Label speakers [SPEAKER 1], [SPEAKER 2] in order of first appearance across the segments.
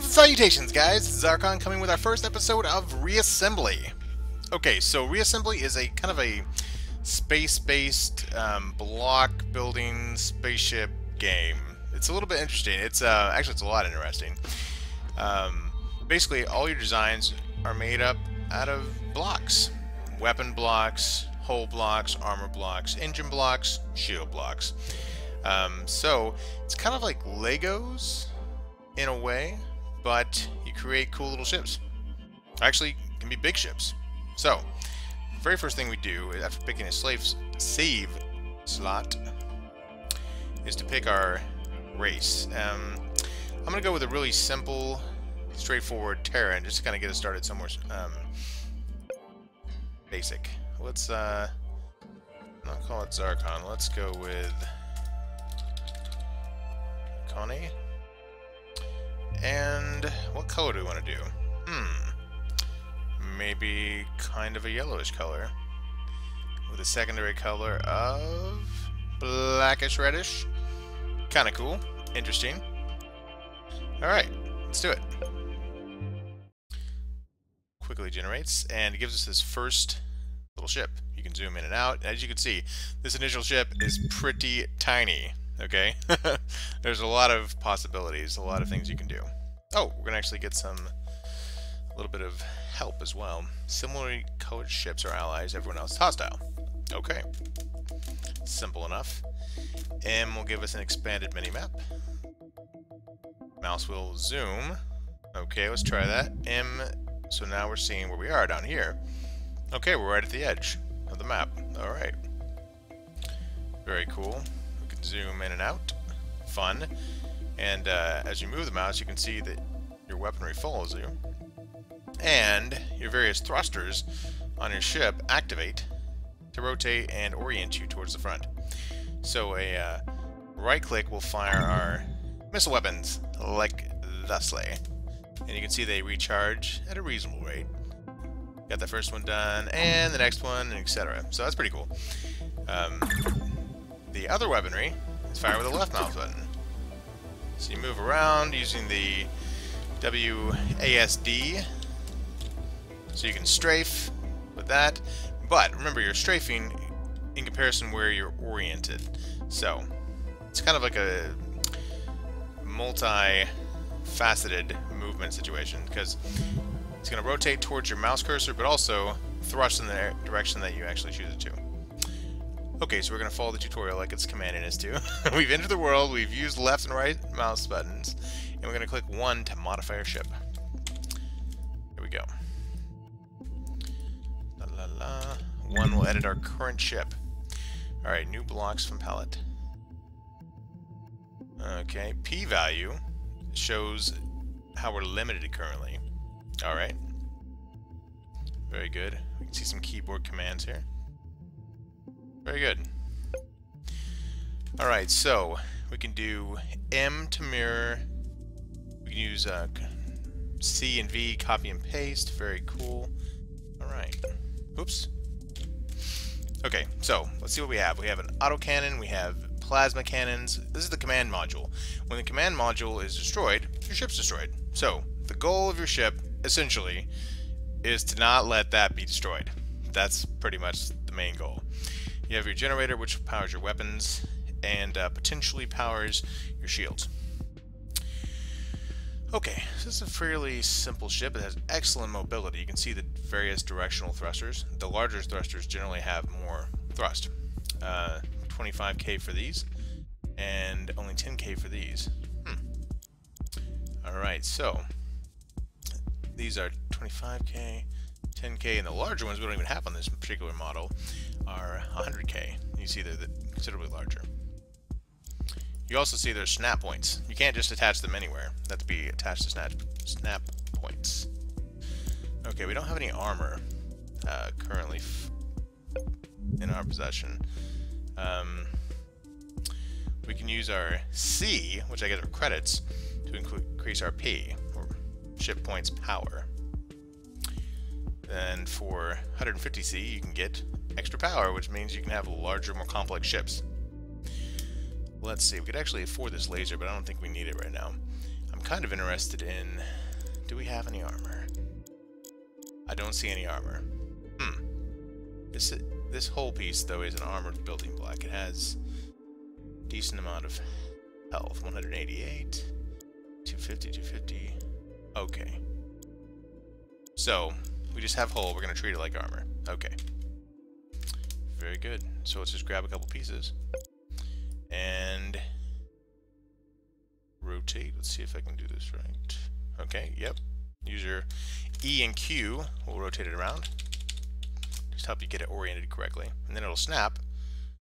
[SPEAKER 1] Salutations, guys! Zarcon coming with our first episode of Reassembly. Okay, so Reassembly is a kind of a space-based block building spaceship game. It's a little bit interesting. It's actually it's a lot interesting. Basically, all your designs are made up out of blocks: weapon blocks, hull blocks, armor blocks, engine blocks, shield blocks. So it's kind of like Legos in a way, but you create cool little ships. Actually, it can be big ships. So, the very first thing we do after picking a save slot is to pick our race. I'm going to go with a really simple, straightforward Terran, just to kind of get us started somewhere basic. Let's not call it Zarcon. Let's go with Iconi. And what color do we want to do? Maybe kind of a yellowish color with a secondary color of blackish reddish. Kind of cool. Interesting. Alright, let's do it. Quickly generates, and it gives us this first little ship. You can zoom in and out. As you can see, this initial ship is pretty tiny. Okay? There's a lot of possibilities, a lot of things you can do. Oh, we're going to actually get a little bit of help as well. Similarly colored ships are allies, everyone else is hostile. Okay. Simple enough. M will give us an expanded minimap. Mouse will zoom. Okay, let's try that. M, so now we're seeing where we are down here. Okay, we're right at the edge of the map. Alright. Very cool. Zoom in and out. Fun. And as you move the mouse, you can see that your weaponry follows you. And your various thrusters on your ship activate to rotate and orient you towards the front. So a right click will fire our missile weapons, like thusly. And you can see they recharge at a reasonable rate. Got the first one done, and the next one, etc. So that's pretty cool. The other weaponry is fired with the left mouse button. So you move around using the WASD. So you can strafe with that. But remember, you're strafing in comparison where you're oriented. So it's kind of like a multi-faceted movement situation, because it's going to rotate towards your mouse cursor, but also thrust in the direction that you actually choose it to. Okay, so we're going to follow the tutorial like it's commanding us to. We've entered the world, we've used left and right mouse buttons, and we're going to click 1 to modify our ship. Here we go. La la la. 1 will edit our current ship. Alright, new blocks from palette. Okay, P value shows how we're limited currently. Alright. Very good. We can see some keyboard commands here. Very good. Alright, so we can do M to mirror. We can use C and V, copy and paste. Very cool. Alright. Oops. Okay, so let's see what we have. We have an autocannon, we have plasma cannons. This is the command module. When the command module is destroyed, your ship's destroyed. So the goal of your ship, essentially, is to not let that be destroyed. That's pretty much the main goal. You have your generator, which powers your weapons and potentially powers your shields. Okay, so this is a fairly simple ship. It has excellent mobility. You can see the various directional thrusters. The larger thrusters generally have more thrust. 25k for these, and only 10k for these. Alright, so these are 25k, 10k, and the larger ones we don't even have on this particular model are 100k. You see they're considerably larger. You also see there's snap points. You can't just attach them anywhere. They have to be attached to snap points. Okay, we don't have any armor currently in our possession. We can use our C, which I get our credits, to increase our P, or ship points power. And for 150C, you can get extra power, which means you can have larger, more complex ships. Let's see, we could actually afford this laser, but I don't think we need it right now. I'm I'm kind of interested in... Do we have any armor? I don't see any armor. This whole piece, though, is an armored building block. It has a decent amount of health. 188, 250, 250. Okay. So, we just have hull. We're going to treat it like armor. Okay. Very good. So let's just grab a couple pieces. And... rotate. Let's see if I can do this right. Okay, yep. Use your E and Q. We'll rotate it around. Just help you get it oriented correctly. And then it'll snap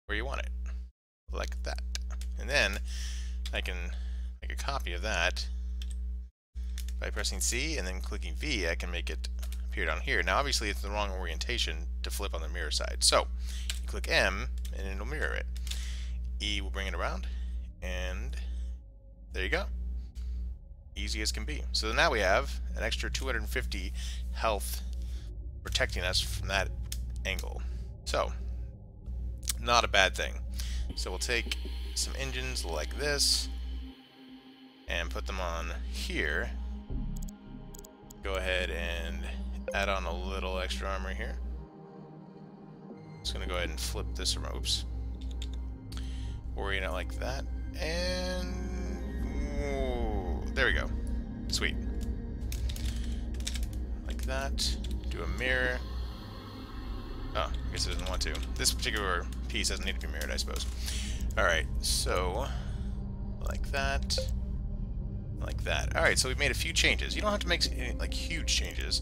[SPEAKER 1] where you want it. Like that. And then I can make a copy of that by pressing C and then clicking V. I can make it appear down here. Now obviously it's the wrong orientation to flip on the mirror side. So you click M and it'll mirror it. E will bring it around and there you go. Easy as can be. So now we have an extra 250 health protecting us from that angle. So, not a bad thing. So we'll take some engines like this and put them on here. Go ahead and add on a little extra armor here. Just gonna go ahead and flip this around. Oops. Orient it like that. And there we go. Sweet. Like that. Do a mirror. Oh, I guess it doesn't want to. This particular piece doesn't need to be mirrored, I suppose. Alright, so like that. Like that. Alright, so we've made a few changes. You don't have to make any, like, huge changes,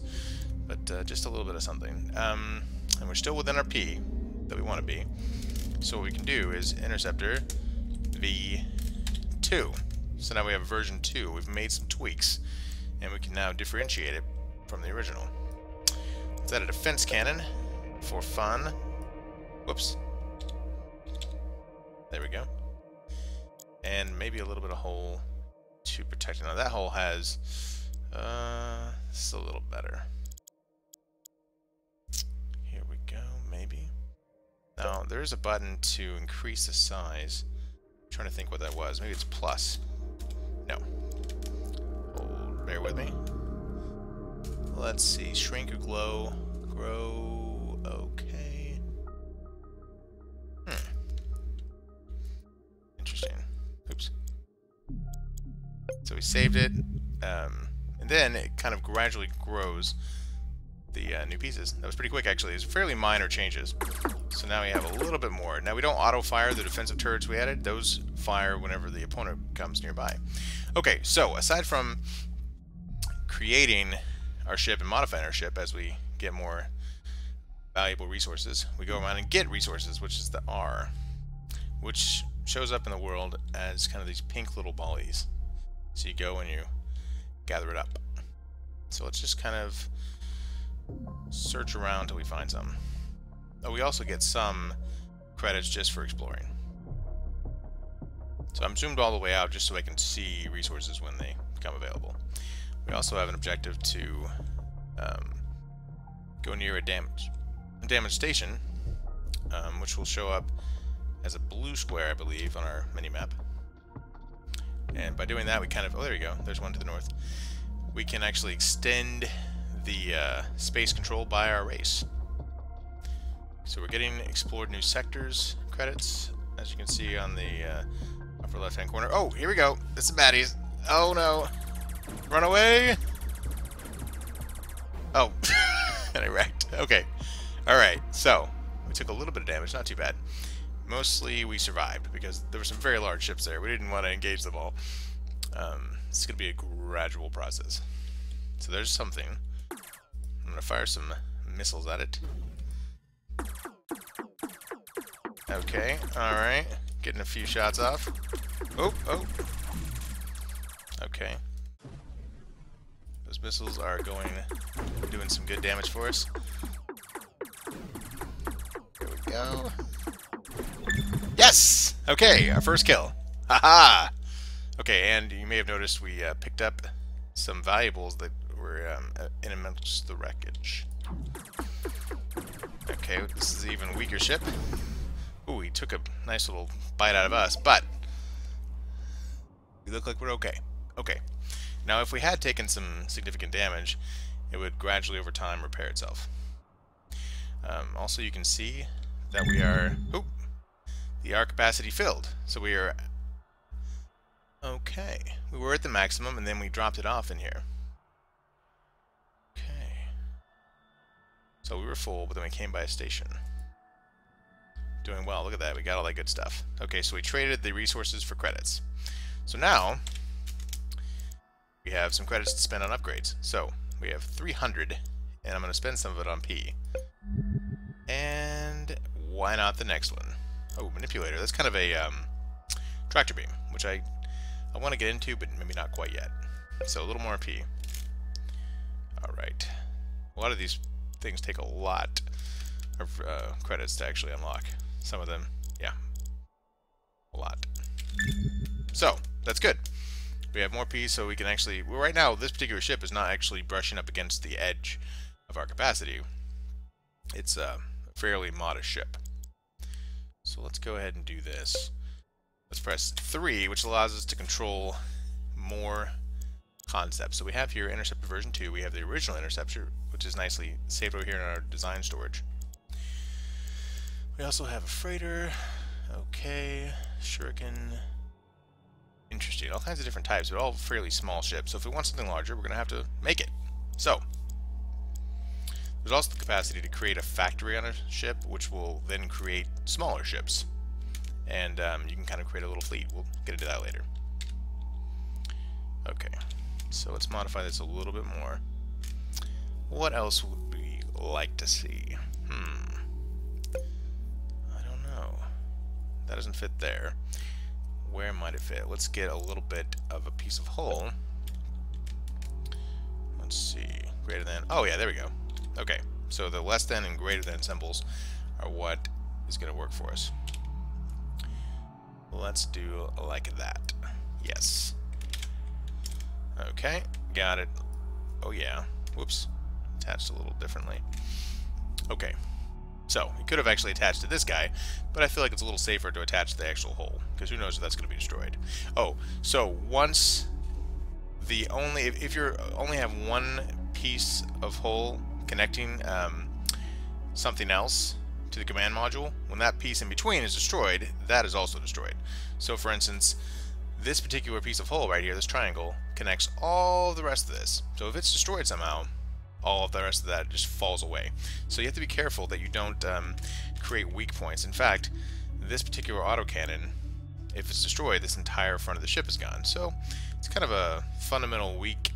[SPEAKER 1] but just a little bit of something. And we're still within our P that we want to be. So what we can do is interceptor V2. So now we have version 2. We've made some tweaks, and we can now differentiate it from the original. Let's add a defense cannon for fun. Whoops. There we go. And maybe a little bit of hull to protect it. Now that hull has... this is a little better. Here we go, maybe. Now, there is a button to increase the size. I'm trying to think what that was. Maybe it's plus. No. Hold, bear with me. Let's see. Shrink or glow. Grow. Okay. Interesting. Oops. So we saved it. And then it kind of gradually grows the new pieces. That was pretty quick, actually. It's fairly minor changes. So now we have a little bit more. Now we don't auto-fire the defensive turrets we added. Those fire whenever the opponent comes nearby. Okay, so aside from creating our ship and modifying our ship as we get more valuable resources, we go around and get resources, which is the R, which shows up in the world as kind of these pink little ballies. So you go and you gather it up. So let's just kind of search around till we find some. Oh, we also get some credits just for exploring. So I'm zoomed all the way out just so I can see resources when they become available. We also have an objective to go near a damaged station, which will show up as a blue square, I believe, on our mini-map. And by doing that, we kind of... Oh, there you go. There's one to the north. We can actually extend the space control by our race. So we're getting explored new sectors credits, as you can see on the upper left-hand corner. Oh, here we go. It's the baddies. Oh, no. Run away. Oh. And I wrecked. Okay. Alright, so we took a little bit of damage. Not too bad. Mostly we survived because there were some very large ships there. We didn't want to engage them all. It's going to be a gradual process. So there's something. I'm going to fire some missiles at it. Okay, alright. Getting a few shots off. Oh, oh. Okay. Those missiles are doing some good damage for us. There we go. Yes! Okay, our first kill. Haha! Okay, and you may have noticed we picked up some valuables that were in amongst the wreckage. Okay, this is an even weaker ship. Ooh, he took a nice little bite out of us, but we look like we're okay. Okay. Now, if we had taken some significant damage, it would gradually over time repair itself. Also, you can see that we are... Oop! The R capacity filled. So we are... Okay. We were at the maximum, and then we dropped it off in here. Okay. So we were full, but then we came by a station. Doing well. Look at that. We got all that good stuff. Okay, so we traded the resources for credits. So now, we have some credits to spend on upgrades. So, we have 300, and I'm going to spend some of it on P. And why not the next one? Oh, manipulator. That's kind of a tractor beam, which I want to get into, but maybe not quite yet. So a little more P. Alright. A lot of these things take a lot of credits to actually unlock. Some of them, yeah, a lot. So, that's good. We have more P, so we can actually... Well, right now, this particular ship is not actually brushing up against the edge of our capacity. It's a fairly modest ship. So let's go ahead and do this. Let's press 3, which allows us to control more concepts. So we have here Interceptor version 2. We have the original Interceptor, which is nicely saved over here in our design storage. We also have a freighter. Okay. Shuriken. Interesting. All kinds of different types, but all fairly small ships. So if we want something larger, we're going to have to make it. So, there's also the capacity to create a factory on a ship, which will then create smaller ships. And you can kind of create a little fleet. We'll get into that later. Okay. So let's modify this a little bit more. What else would we like to see? I don't know. That doesn't fit there. Where might it fit? Let's get a little bit of a piece of hull. Let's see. Greater than... Oh, yeah, there we go. Okay. So the less than and greater than symbols are what is going to work for us. Let's do like that. Yes. Okay. Got it. Oh, yeah. Whoops. Attached a little differently. Okay. So, it could have actually attached to this guy, but I feel like it's a little safer to attach to the actual hull, because who knows if that's going to be destroyed. Oh, so once the only... If you only have one piece of hull connecting something else to the command module, when that piece in between is destroyed, that is also destroyed. So, for instance, this particular piece of hull right here, this triangle, connects all the rest of this. So if it's destroyed somehow, all of the rest of that just falls away. So you have to be careful that you don't create weak points. In fact, this particular autocannon, if it's destroyed, this entire front of the ship is gone. So it's kind of a fundamental weak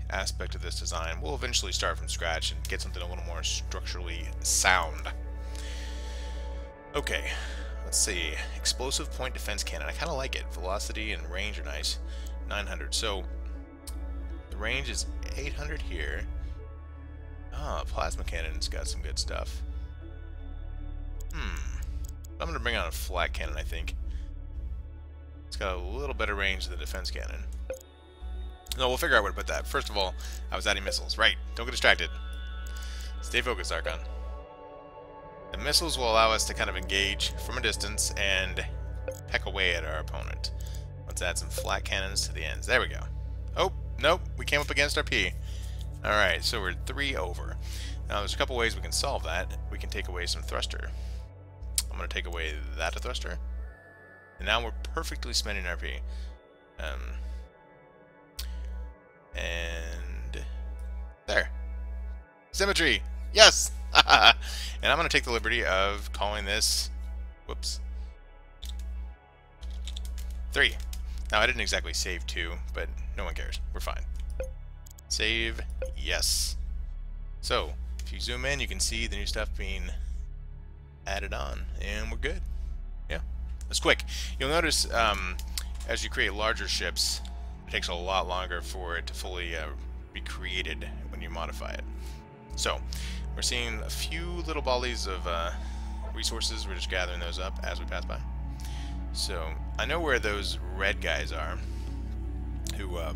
[SPEAKER 1] aspect of this design. We'll eventually start from scratch and get something a little more structurally sound. Okay, let's see. Explosive point defense cannon. I kind of like it. Velocity and range are nice. 900. So the range is 800 here. Ah, plasma cannon's got some good stuff. I'm going to bring on a flat cannon, I think. It's got a little better range than the defense cannon. No, we'll figure out where to put that. First of all, I was adding missiles. Right, don't get distracted. Stay focused, Zarcon. The missiles will allow us to kind of engage from a distance and peck away at our opponent. Let's add some flat cannons to the ends. There we go. Oh, nope, we came up against our P. Alright, so we're 3 over. Now there's a couple ways we can solve that. We can take away some thruster. I'm going to take away that thruster. And now we're perfectly spending our P. And there. Symmetry! Yes! And I'm going to take the liberty of calling this... Whoops. 3. Now, I didn't exactly save 2, but no one cares. We're fine. Save. Yes. So, if you zoom in, you can see the new stuff being added on, and we're good. Yeah. That's quick. You'll notice, as you create larger ships, it takes a lot longer for it to fully be created when you modify it. So, we're seeing a few little volleys of resources. We're just gathering those up as we pass by. So, I know where those red guys are, who are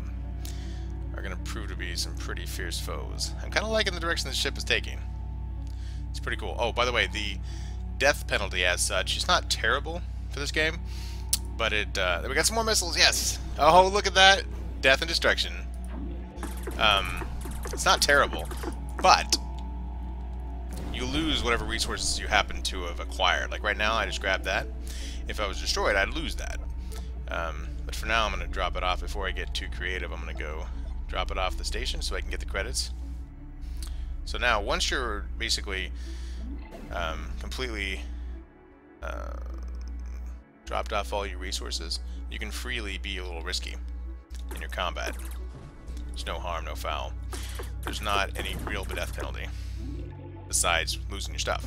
[SPEAKER 1] going to prove to be some pretty fierce foes. I'm kind of liking the direction the ship is taking. It's pretty cool. Oh, by the way, the death penalty as such is not terrible for this game, but it we got some more missiles. Yes. Oh, look at that. Death and destruction. It's not terrible, but you lose whatever resources you happen to have acquired. Like right now, I just grabbed that. If I was destroyed, I'd lose that. But for now, I'm going to drop it off. Before I get too creative, I'm going to go drop it off the station so I can get the credits. So now, once you're basically completely dropped off all your resources, you can freely be a little risky in your combat. There's no harm, no foul. There's not any real death penalty besides losing your stuff.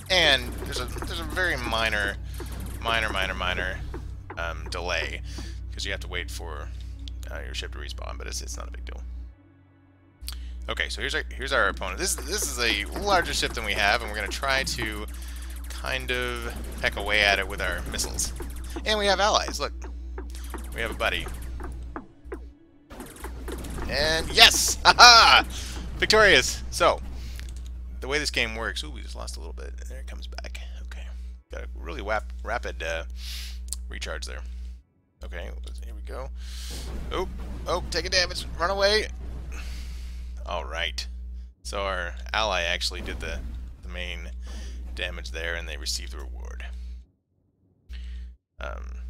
[SPEAKER 1] And there's a very minor delay because you have to wait for your ship to respawn, but it's not a big deal. Okay, so here's our opponent. This is a larger ship than we have, and we're gonna try to kind of peck away at it with our missiles. And we have allies. Look, we have a buddy. And yes! Haha! Victorious! So, the way this game works... Ooh, we just lost a little bit. There it comes back. Okay. Got a really rapid recharge there. Okay, here we go. Oh, take a damage. Run away! Alright. So our ally actually did the main damage there, and they received the reward.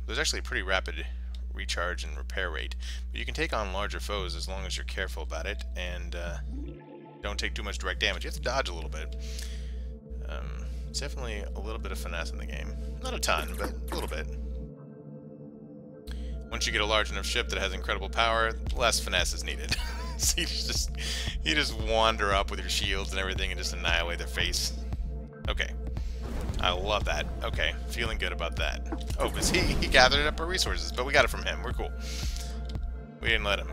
[SPEAKER 1] There's actually a pretty rapid recharge and repair rate, but you can take on larger foes as long as you're careful about it and don't take too much direct damage. You have to dodge a little bit. It's definitely a little bit of finesse in the game. Not a ton, but a little bit. Once you get a large enough ship that has incredible power, less finesse is needed. So you just wander up with your shields and everything and just annihilate their face. Okay. I love that. Okay, feeling good about that. Oh, because he gathered up our resources, but we got it from him. We're cool. We didn't let him.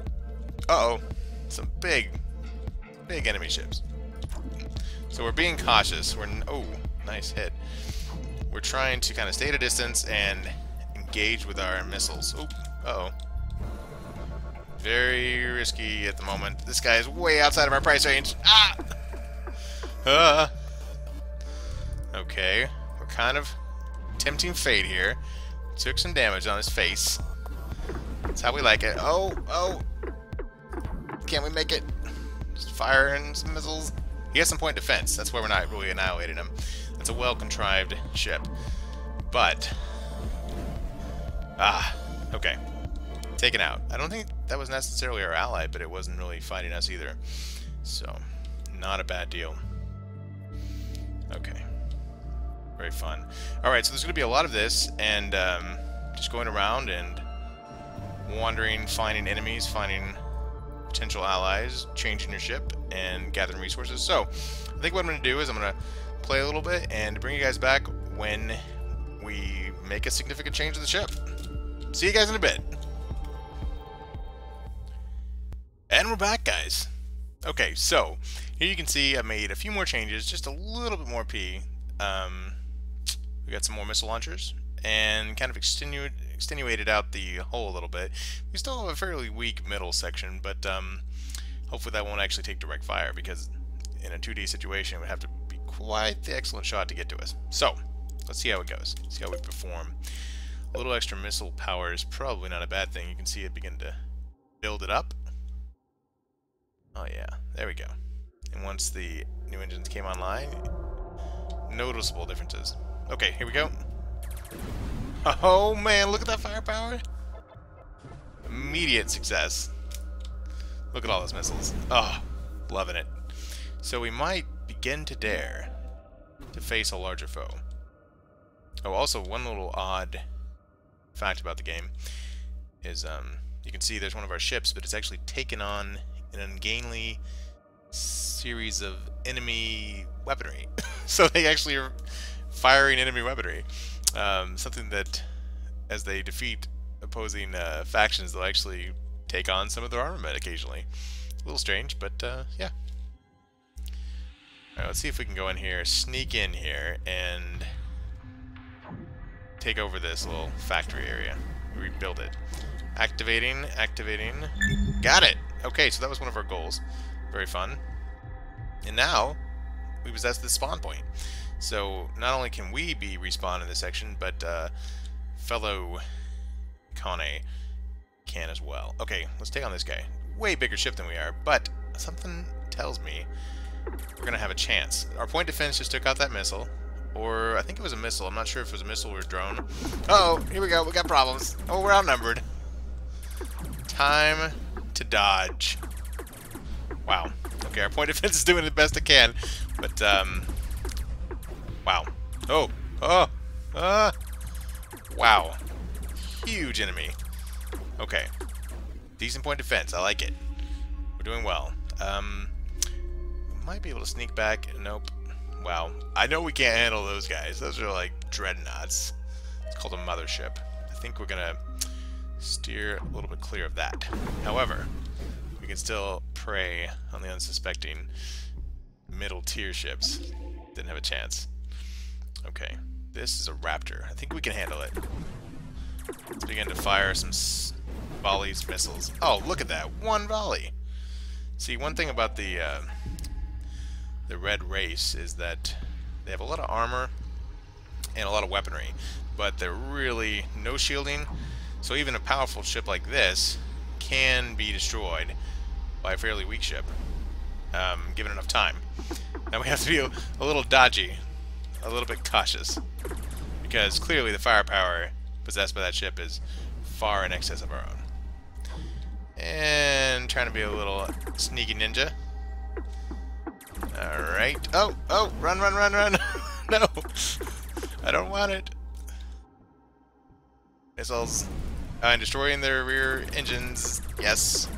[SPEAKER 1] Uh-oh. Some big enemy ships. So we're being cautious. Oh, nice hit. We're trying to kind of stay at a distance and engage with our missiles. Oh, uh-oh. Very risky at the moment. This guy is way outside of our price range. Ah! Okay, we're kind of tempting fate here. Took some damage on his face. That's how we like it. Oh! Can't we make it? Just firing some missiles. He has some point defense. That's why we're not really annihilating him. That's a well-contrived ship. But... okay. Taken out. I don't think that was necessarily our ally, but it wasn't really fighting us either. So, not a bad deal. Okay. Very fun. Alright, so there's going to be a lot of this, and just going around and wandering, finding enemies, finding potential allies, changing your ship, and gathering resources. So, I think what I'm going to do is I'm going to play a little bit and bring you guys back when we make a significant change to the ship. See you guys in a bit. And we're back, guys. Okay, so here you can see I made a few more changes, just a little bit more P. We got some more missile launchers and kind of extenuated out the hull a little bit. We still have a fairly weak middle section, but hopefully that won't actually take direct fire, because in a 2D situation it would have to be quite the excellent shot to get to us. So let's see how it goes. See how we perform. A little extra missile power is probably not a bad thing. You can see it begin to build it up. Oh yeah, there we go. And once the new engines came online, noticeable differences. Okay, here we go. Oh man, look at that firepower. Immediate success. Look at all those missiles. Oh, loving it. So we might begin to dare to face a larger foe. Oh, also one little odd fact about the game is you can see there's one of our ships, but it's actually taken on an ungainly series of enemy weaponry. So they actually are firing enemy weaponry. Something that, as they defeat opposing factions, they'll actually take on some of their armament occasionally. A little strange, but yeah. Alright, let's see if we can go in here, sneak in here, and take over this little factory area. Rebuild it. Activating. Got it! Okay, so that was one of our goals. Very fun. And now, we possess this spawn point. So, not only can we be respawned in this section, but fellow Iconi can as well. Okay, let's take on this guy. way bigger ship than we are, but something tells me we're going to have a chance. Our point defense just took out that missile, or I think it was a missile. I'm not sure if it was a missile or a drone. Uh-oh, here we go. We got problems. Oh, we're outnumbered. Time to dodge. Wow. Okay, our point defense is doing the best it can, but, wow. Oh, wow. Huge enemy. Okay. Decent point defense. I like it. We're doing well. We might be able to sneak back. Nope. Wow. I know we can't handle those guys. Those are like dreadnoughts. It's called a mothership. I think we're gonna steer a little bit clear of that. However, we can still prey on the unsuspecting middle tier ships. Didn't have a chance. Okay. This is a Raptor. I think we can handle it. Let's begin to fire some volleys, missiles. Oh, look at that. One volley. See, one thing about the red race is that they have a lot of armor and a lot of weaponry, but they're really no shielding, so even a powerful ship like this can be destroyed by a fairly weak ship, given enough time. Now we have to be a little dodgy, a little bit cautious, because clearly the firepower possessed by that ship is far in excess of our own. And trying to be a little sneaky ninja. Alright. Oh, run, run, run, run. No. I don't want it. Missiles. And destroying their rear engines. Yes.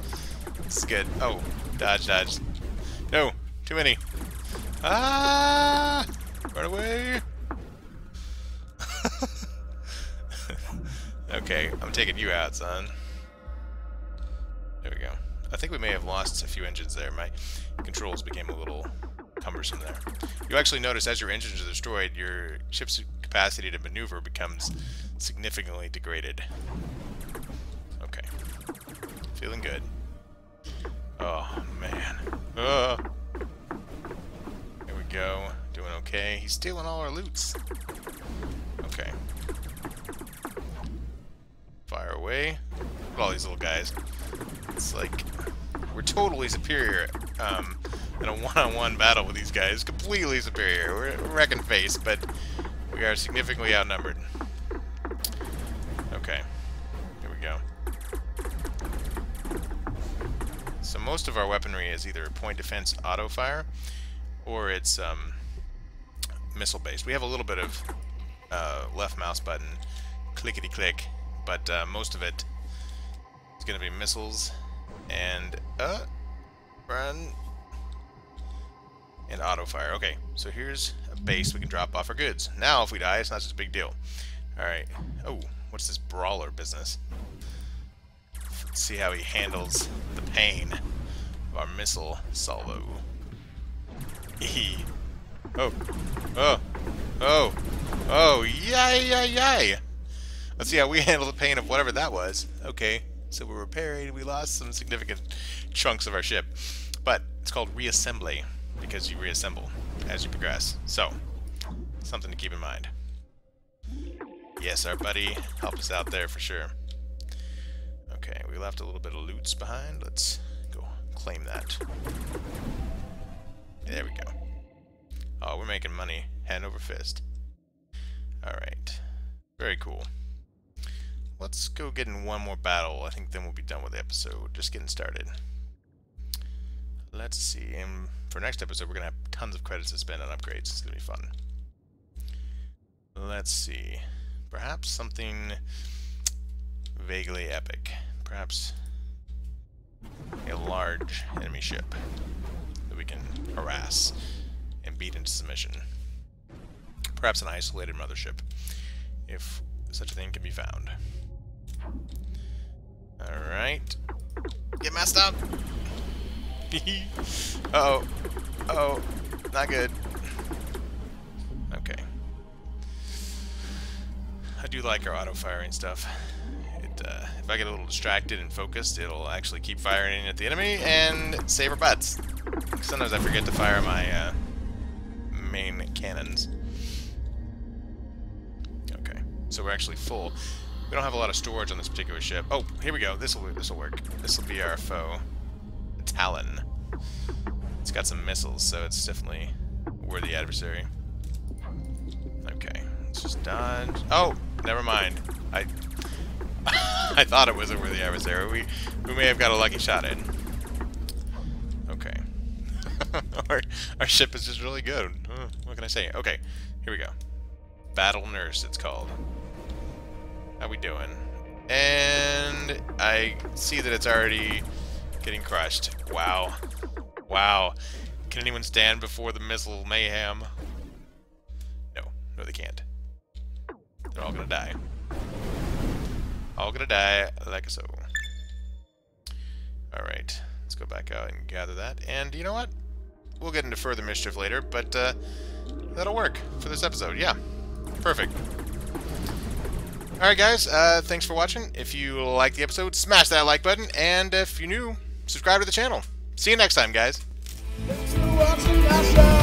[SPEAKER 1] This is good. Oh, dodge, dodge. No, too many. Ah! Run away. Okay, I'm taking you out, son. There we go. I think we may have lost a few engines there. My controls became a little cumbersome there. You actually notice as your engines are destroyed, your ship's capacity to maneuver becomes significantly degraded. Okay. Feeling good. Oh, man. There we go. Doing okay. He's stealing all our loots. Okay. Fire away. Look at all these little guys. It's like we're totally superior in a one-on-one battle with these guys. Completely superior. We're wrecking face, but we are significantly outnumbered. Okay. Here we go. So most of our weaponry is either point defense auto fire or it's missile based. We have a little bit of left mouse button clickety click, but most of it is going to be missiles and run and auto fire. Okay, so here's a base we can drop off our goods. Now if we die, it's not such a big deal. Alright. Oh, what's this brawler business? Let's see how he handles the pain of our missile salvo. Yay. Let's see how we handle the pain of whatever that was. Okay, so we were parried. We lost some significant chunks of our ship. But it's called Reassembly, because you reassemble as you progress. So, something to keep in mind. Yes, our buddy helped us out there for sure. Okay, we left a little bit of loots behind. Let's go claim that. There we go. Oh, we're making money hand over fist. Alright. Very cool. Let's go get in one more battle. I think then we'll be done with the episode. Just getting started. Let's see. And for next episode, we're going to have tons of credits to spend on upgrades. It's going to be fun. Let's see. Perhaps something vaguely epic. Perhaps a large enemy ship that we can harass and beat into submission. Perhaps an isolated mothership, if such a thing can be found. Alright. Get messed up! Uh-oh. Oh, not good. Okay. I do like our auto-firing stuff. If I get a little distracted and focused, it'll actually keep firing at the enemy and save our butts. Sometimes I forget to fire my main cannons. Okay, so we're actually full. We don't have a lot of storage on this particular ship. Oh, here we go. This'll work. This'll be our foe. Talon. It's got some missiles, so it's definitely a worthy adversary. Okay, let's just dodge. Oh, never mind. I thought it was a worthy adversary. We may have got a lucky shot in. Okay. our ship is just really good. What can I say? Okay, here we go. Battle Nurse, it's called. How we doing? And I see that it's already getting crushed. Wow. Wow. Can anyone stand before the missile mayhem? No. No, they can't. They're all gonna die. All gonna die like so. Alright. Let's go back out and gather that. And you know what? We'll get into further mischief later, but that'll work for this episode. Yeah. Perfect. Alright guys, thanks for watching. If you liked the episode, smash that like button, and if you're new, subscribe to the channel. See you next time, guys.
[SPEAKER 2] Thanks for watching my show.